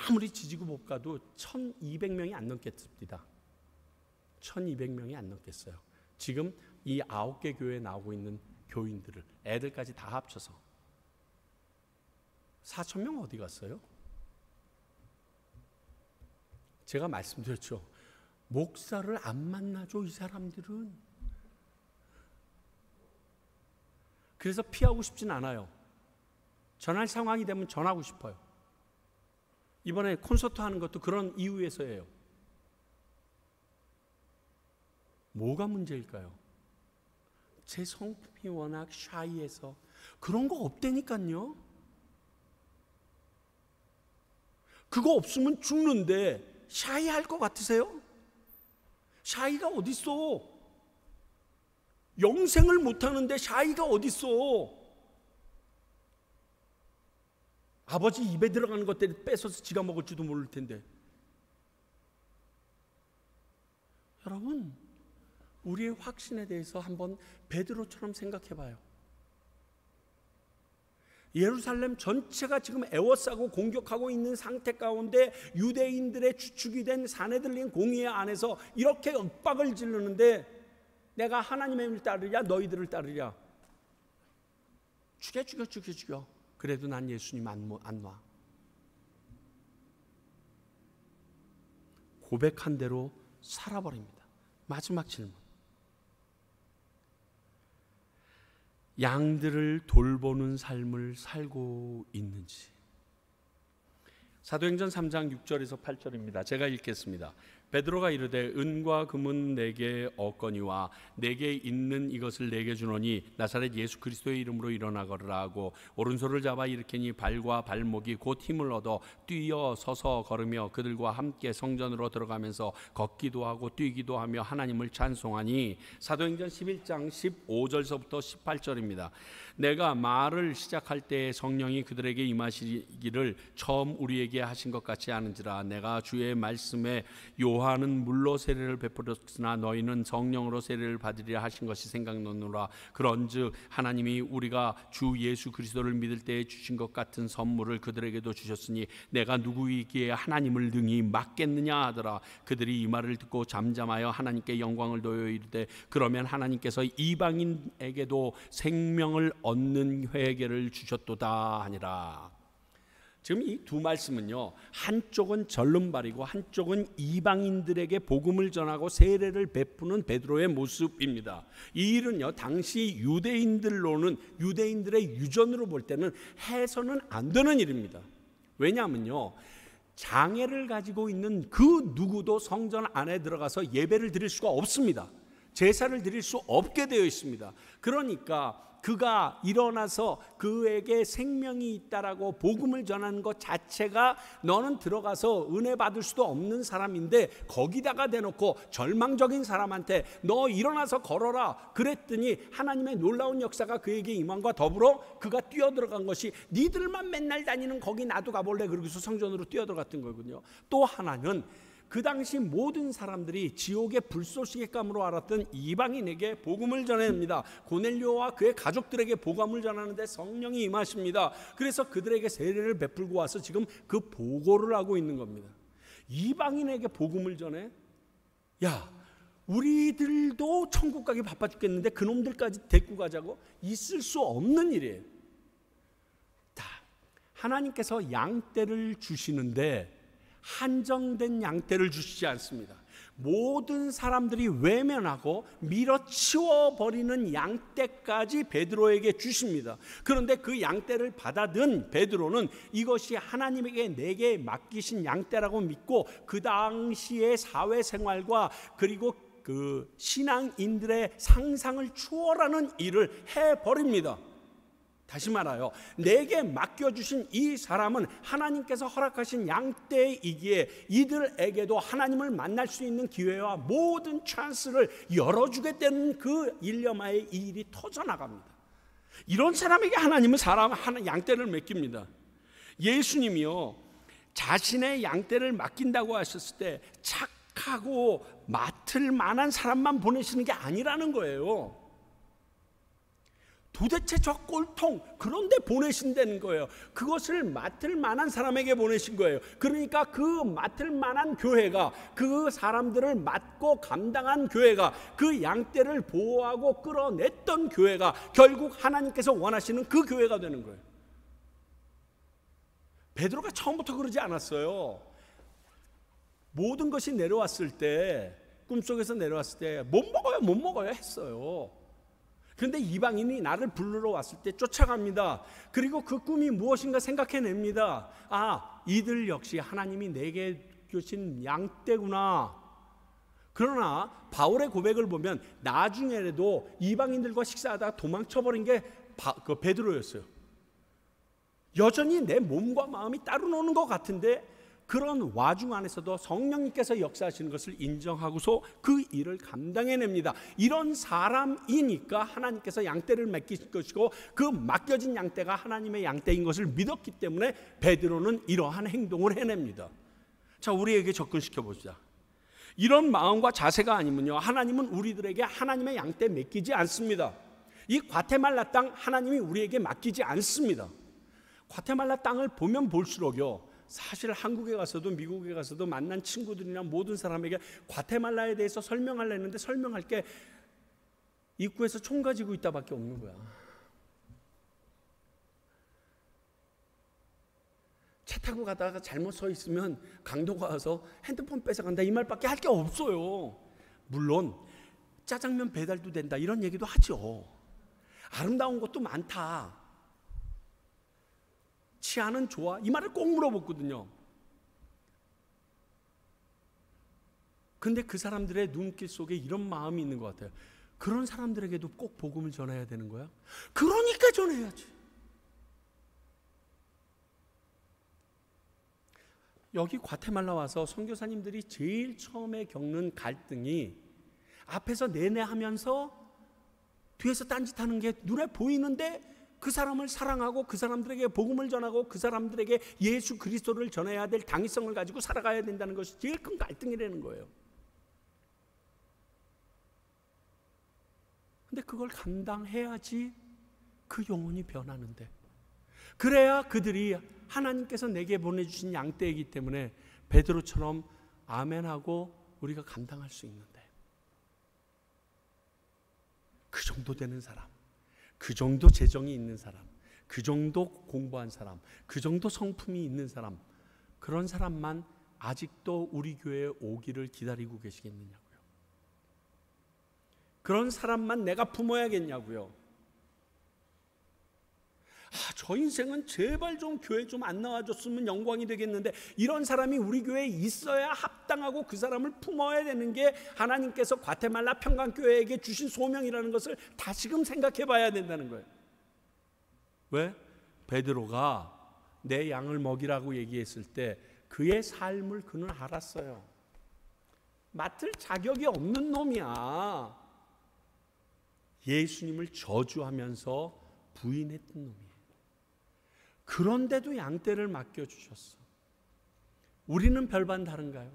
아무리 지지고 볶아도 1,200명이 안 넘겠습니다. 1,200명이 안 넘겠어요. 지금 이 9개 교회에 나오고 있는 교인들을, 애들까지 다 합쳐서 4,000명 어디 갔어요? 제가 말씀드렸죠. 목사를 안 만나죠, 이 사람들은. 그래서 피하고 싶진 않아요. 전할 상황이 되면 전하고 싶어요. 이번에 콘서트 하는 것도 그런 이유에서예요. 뭐가 문제일까요? 제 성품이 워낙 샤이해서. 그런 거 없다니까요. 그거 없으면 죽는데 샤이할 것 같으세요? 샤이가 어딨어? 영생을 못하는데 샤이가 어딨어? 아버지 입에 들어가는 것들이 뺏어서 지가 먹을지도 모를 텐데. 여러분, 우리의 확신에 대해서 한번 베드로처럼 생각해 봐요. 예루살렘 전체가 지금 애워싸고 공격하고 있는 상태 가운데 유대인들의 주축이 된 사내들린 공의 안에서 이렇게 윽박을 지르는데, 내가 하나님의 따르랴 너희들을 따르랴. 죽여. 그래도 난 예수님 안 놔. 고백한 대로 살아버립니다. 마지막 질문. 양들을 돌보는 삶을 살고 있는지. 사도행전 3장 6절에서 8절입니다. 제가 읽겠습니다. 베드로가 이르되 은과 금은 내게 얻거니와 내게 있는 이것을 내게 주노니 나사렛 예수 그리스도의 이름으로 일어나거라 하고 오른손을 잡아 일으키니 발과 발목이 곧 힘을 얻어 뛰어 서서 걸으며 그들과 함께 성전으로 들어가면서 걷기도 하고 뛰기도 하며 하나님을 찬송하니. 사도행전 11장 15절서부터 18절입니다. 내가 말을 시작할 때 성령이 그들에게 임하시기를 처음 우리에게 하신 것 같지 않은지라. 내가 주의 말씀에 요한은 물로 세례를 베풀었으나 너희는 성령으로 세례를 받으리라 하신 것이 생각나노라. 그런즉 하나님이 우리가 주 예수 그리스도를 믿을 때에 주신 것 같은 선물을 그들에게도 주셨으니 내가 누구이기에 하나님을 능히 막겠느냐 하더라. 그들이 이 말을 듣고 잠잠하여 하나님께 영광을 돌려 이르되 그러면 하나님께서 이방인에게도 생명을 얻는 회개를 주셨도다 하니라. 지금 이 두 말씀은요, 한쪽은 절름발이고 한쪽은 이방인들에게 복음을 전하고 세례를 베푸는 베드로의 모습입니다. 이 일은요, 당시 유대인들로는, 유대인들의 유전으로 볼 때는 해서는 안 되는 일입니다. 왜냐하면요, 장애를 가지고 있는 그 누구도 성전 안에 들어가서 예배를 드릴 수가 없습니다. 제사를 드릴 수 없게 되어 있습니다. 그러니까 그가 일어나서 그에게 생명이 있다라고 복음을 전하는 것 자체가 너는 들어가서 은혜 받을 수도 없는 사람인데 거기다가 대놓고 절망적인 사람한테 너 일어나서 걸어라 그랬더니 하나님의 놀라운 역사가 그에게 임함과 더불어 그가 뛰어들어간 것이 니들만 맨날 다니는 거기 나도 가볼래 그러고서 성전으로 뛰어들어갔던 거거든요. 또 하나는 그 당시 모든 사람들이 지옥의 불쏘시개 감으로 알았던 이방인에게 복음을 전합니다. 고넬료와 그의 가족들에게 복음을 전하는데 성령이 임하십니다. 그래서 그들에게 세례를 베풀고 와서 지금 그 보고를 하고 있는 겁니다. 이방인에게 복음을 전해? 야, 우리들도 천국 가기 바빠 죽겠는데 그놈들까지 데리고 가자고? 있을 수 없는 일이에요. 하나님께서 양떼를 주시는데 한정된 양떼를 주시지 않습니다. 모든 사람들이 외면하고 밀어치워 버리는 양떼까지 베드로에게 주십니다. 그런데 그 양떼를 받아든 베드로는 이것이 하나님에게 내게 맡기신 양떼라고 믿고 그 당시의 사회생활과 그리고 그 신앙인들의 상상을 추월하는 일을 해버립니다. 다시 말하여 내게 맡겨주신 이 사람은 하나님께서 허락하신 양떼이기에 이들에게도 하나님을 만날 수 있는 기회와 모든 찬스를 열어주게 되는 그 일념하에 이 일이 터져나갑니다. 이런 사람에게 하나님은 양떼를 맡깁니다. 예수님이요, 자신의 양떼를 맡긴다고 하셨을 때 착하고 맡을 만한 사람만 보내시는 게 아니라는 거예요. 도대체 저 꼴통 그런데 보내신다는 거예요. 그것을 맡을 만한 사람에게 보내신 거예요. 그러니까 그 맡을 만한 교회가, 그 사람들을 맡고 감당한 교회가, 그 양떼를 보호하고 끌어냈던 교회가 결국 하나님께서 원하시는 그 교회가 되는 거예요. 베드로가 처음부터 그러지 않았어요. 모든 것이 내려왔을 때, 꿈속에서 내려왔을 때 못 먹어요 했어요. 그런데 이방인이 나를 부르러 왔을 때 쫓아갑니다. 그리고 그 꿈이 무엇인가 생각해냅니다. 아, 이들 역시 하나님이 내게 주신 양떼구나. 그러나 바울의 고백을 보면 나중에라도 이방인들과 식사하다가 도망쳐버린 게 베드로였어요. 여전히 내 몸과 마음이 따로 노는 것 같은데 그런 와중 안에서도 성령님께서 역사하시는 것을 인정하고서 그 일을 감당해냅니다. 이런 사람이니까 하나님께서 양떼를 맡기실 것이고 그 맡겨진 양떼가 하나님의 양떼인 것을 믿었기 때문에 베드로는 이러한 행동을 해냅니다. 자, 우리에게 접근시켜 보자. 이런 마음과 자세가 아니면요, 하나님은 우리들에게 하나님의 양떼 맡기지 않습니다. 이 과테말라 땅 하나님이 우리에게 맡기지 않습니다. 과테말라 땅을 보면 볼수록요, 사실 한국에 가서도 미국에 가서도 만난 친구들이나 모든 사람에게 과테말라에 대해서 설명하려 했는데 설명할 게 입구에서 총 가지고 있다밖에 없는 거야. 차 타고 가다가 잘못 서 있으면 강도가 와서 핸드폰 뺏어간다 이 말밖에 할 게 없어요. 물론 짜장면 배달도 된다 이런 얘기도 하죠. 아름다운 것도 많다. 치아는 좋아? 이 말을 꼭 물어보거든요. 근데 그 사람들의 눈길 속에 이런 마음이 있는 것 같아요. 그런 사람들에게도 꼭 복음을 전해야 되는 거야? 그러니까 전해야지. 여기 과테말라 와서 선교사님들이 제일 처음에 겪는 갈등이 앞에서 내내 하면서 뒤에서 딴짓하는 게 눈에 보이는데 그 사람을 사랑하고 그 사람들에게 복음을 전하고 그 사람들에게 예수 그리스도를 전해야 될 당위성을 가지고 살아가야 된다는 것이 제일 큰 갈등이라는 거예요. 근데 그걸 감당해야지 그 영혼이 변하는데, 그래야 그들이 하나님께서 내게 보내주신 양떼이기 때문에 베드로처럼 아멘하고 우리가 감당할 수 있는데, 그 정도 되는 사람, 그 정도 재정이 있는 사람, 그 정도 공부한 사람, 그 정도 성품이 있는 사람, 그런 사람만 아직도 우리 교회에 오기를 기다리고 계시겠느냐고요. 그런 사람만 내가 품어야겠냐고요. 저 인생은 제발 좀 교회 좀 안 나와줬으면 영광이 되겠는데, 이런 사람이 우리 교회에 있어야 합당하고 그 사람을 품어야 되는 게 하나님께서 과테말라 평강교회에게 주신 소명이라는 것을 다시금 생각해 봐야 된다는 거예요. 왜? 베드로가 내 양을 먹이라고 얘기했을 때 그의 삶을 그는 알았어요. 맡을 자격이 없는 놈이야. 예수님을 저주하면서 부인했던 놈이에요. 그런데도 양떼를 맡겨주셨어. 우리는 별반 다른가요?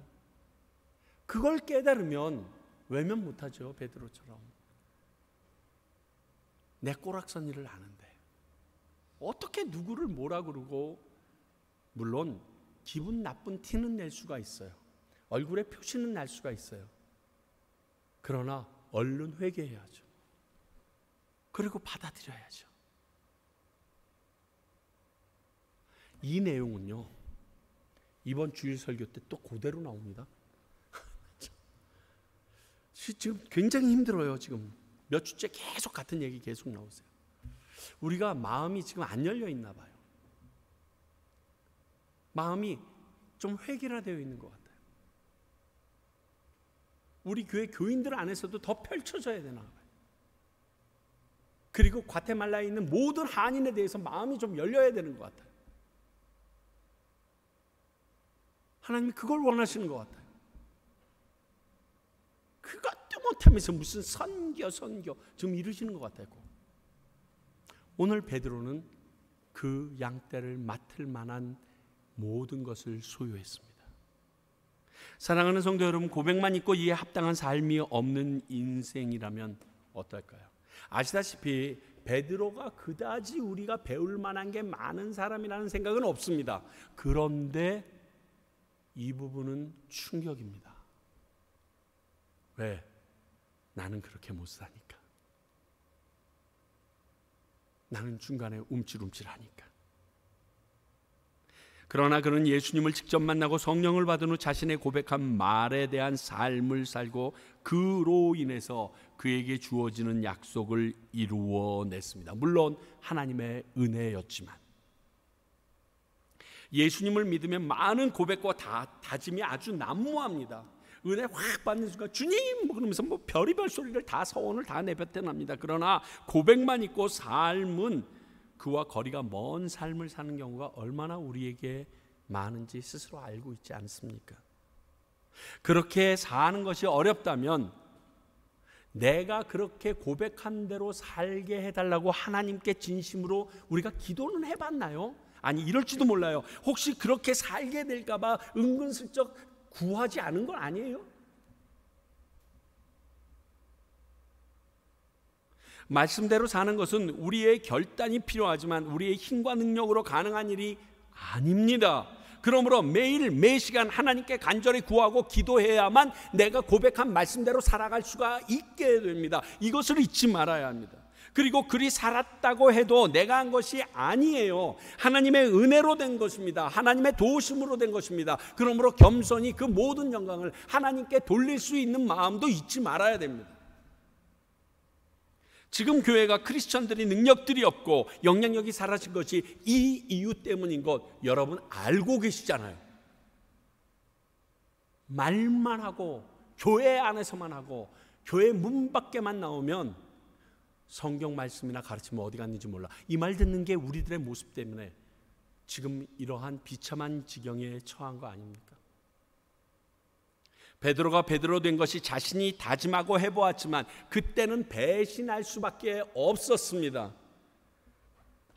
그걸 깨달으면 외면 못하죠. 베드로처럼. 내 꼬락선 일을 아는데 어떻게 누구를 뭐라 그러고, 물론 기분 나쁜 티는 낼 수가 있어요. 얼굴에 표시는 날 수가 있어요. 그러나 얼른 회개해야죠. 그리고 받아들여야죠. 이 내용은요, 이번 주일 설교 때 또 그대로 나옵니다. 지금 굉장히 힘들어요. 지금 몇 주째 계속 같은 얘기 계속 나오세요. 우리가 마음이 지금 안 열려 있나 봐요. 마음이 좀 획일화되어 있는 것 같아요. 우리 교회 교인들 안에서도 더 펼쳐져야 되나 봐요. 그리고 과테말라에 있는 모든 한인에 대해서 마음이 좀 열려야 되는 것 같아요. 하나님이 그걸 원하시는 것 같아요. 그것도 못하면서 무슨 선교 지금 이러시는 것 같아요. 오늘 베드로는 그 양떼를 맡을 만한 모든 것을 소유했습니다. 사랑하는 성도 여러분, 고백만 있고 이에 합당한 삶이 없는 인생이라면 어떨까요? 아시다시피 베드로가 그다지 우리가 배울 만한 게 많은 사람이라는 생각은 없습니다. 그런데 이 부분은 충격입니다. 왜? 나는 그렇게 못 사니까. 나는 중간에 움찔움찔하니까. 그러나 그는 예수님을 직접 만나고 성령을 받은 후 자신의 고백한 말에 대한 삶을 살고 그로 인해서 그에게 주어지는 약속을 이루어냈습니다. 물론 하나님의 은혜였지만, 예수님을 믿으면 많은 고백과 다짐이 아주 난무합니다. 은혜 확 받는 순간 주님 그러면서 별의별 소리를 다, 서원을 다 내뱉어납니다. 그러나 고백만 있고 삶은 그와 거리가 먼 삶을 사는 경우가 얼마나 우리에게 많은지 스스로 알고 있지 않습니까? 그렇게 사는 것이 어렵다면 내가 그렇게 고백한 대로 살게 해달라고 하나님께 진심으로 우리가 기도는 해봤나요? 아니, 이럴지도 몰라요. 혹시 그렇게 살게 될까 봐 은근슬쩍 구하지 않은 건 아니에요? 말씀대로 사는 것은 우리의 결단이 필요하지만 우리의 힘과 능력으로 가능한 일이 아닙니다. 그러므로 매일 매시간 하나님께 간절히 구하고 기도해야만 내가 고백한 말씀대로 살아갈 수가 있게 됩니다. 이것을 잊지 말아야 합니다. 그리고 그리 살았다고 해도 내가 한 것이 아니에요. 하나님의 은혜로 된 것입니다. 하나님의 도우심으로 된 것입니다. 그러므로 겸손히 그 모든 영광을 하나님께 돌릴 수 있는 마음도 잊지 말아야 됩니다. 지금 교회가 크리스천들이 능력들이 없고 영향력이 사라진 것이 이 이유 때문인 것 여러분 알고 계시잖아요. 말만 하고 교회 안에서만 하고 교회 문 밖에만 나오면 성경 말씀이나 가르치면 어디 갔는지 몰라. 이 말 듣는 게 우리들의 모습 때문에 지금 이러한 비참한 지경에 처한 거 아닙니까? 베드로가 베드로 된 것이 자신이 다짐하고 해보았지만 그때는 배신할 수밖에 없었습니다.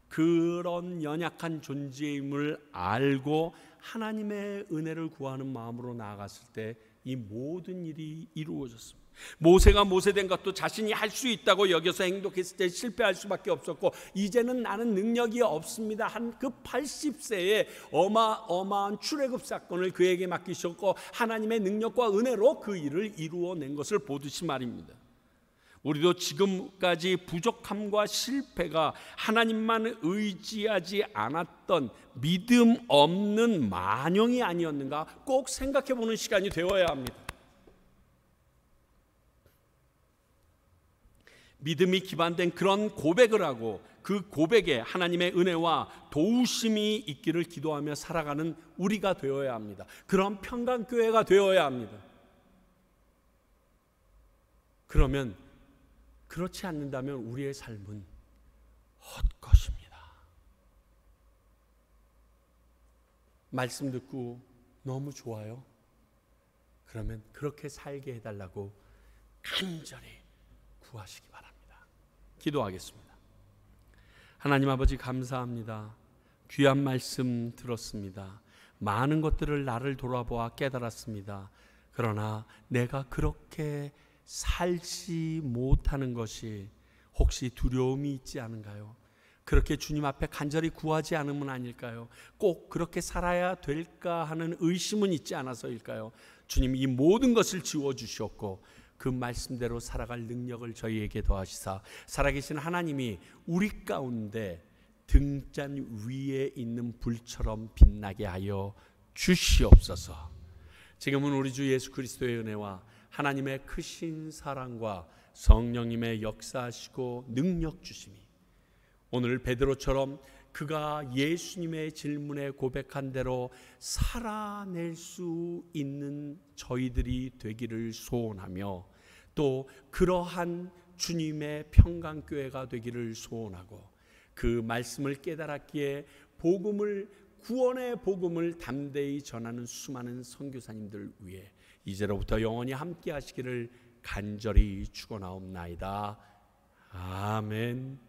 그런 연약한 존재임을 알고 하나님의 은혜를 구하는 마음으로 나아갔을 때 이 모든 일이 이루어졌습니다. 모세가 모세된 것도 자신이 할 수 있다고 여겨서 행동했을 때 실패할 수밖에 없었고, 이제는 나는 능력이 없습니다 한 그 80세에 어마어마한 출애굽 사건을 그에게 맡기셨고 하나님의 능력과 은혜로 그 일을 이루어낸 것을 보듯이 말입니다. 우리도 지금까지 부족함과 실패가 하나님만 의지하지 않았던 믿음 없는 만영이 아니었는가 꼭 생각해 보는 시간이 되어야 합니다. 믿음이 기반된 그런 고백을 하고 그 고백에 하나님의 은혜와 도우심이 있기를 기도하며 살아가는 우리가 되어야 합니다. 그런 평강교회가 되어야 합니다. 그러면 그렇지 않는다면 우리의 삶은 헛것입니다. 말씀 듣고 너무 좋아요. 그러면 그렇게 살게 해달라고 간절히 구하시기 바랍니다. 기도하겠습니다. 하나님 아버지 감사합니다. 귀한 말씀 들었습니다. 많은 것들을 나를 돌아보아 깨달았습니다. 그러나 내가 그렇게 살지 못하는 것이 혹시 두려움이 있지 않은가요? 그렇게 주님 앞에 간절히 구하지 않으면 아닐까요? 꼭 그렇게 살아야 될까 하는 의심은 있지 않아서일까요? 주님 이 모든 것을 지워주셨고 그 말씀대로 살아갈 능력을 저희에게 더하시사 살아계신 하나님이 우리 가운데 등잔 위에 있는 불처럼 빛나게 하여 주시옵소서. 지금은 우리 주 예수 그리스도의 은혜와 하나님의 크신 사랑과 성령님의 역사하시고 능력 주심이 오늘 베드로처럼 그가 예수님의 질문에 고백한 대로 살아낼 수 있는 저희들이 되기를 소원하며 또 그러한 주님의 평강교회가 되기를 소원하고 그 말씀을 깨달았기에 복음을 구원의 복음을 담대히 전하는 수많은 선교사님들 위해 이제로부터 영원히 함께 하시기를 간절히 축원하옵나이다. 아멘.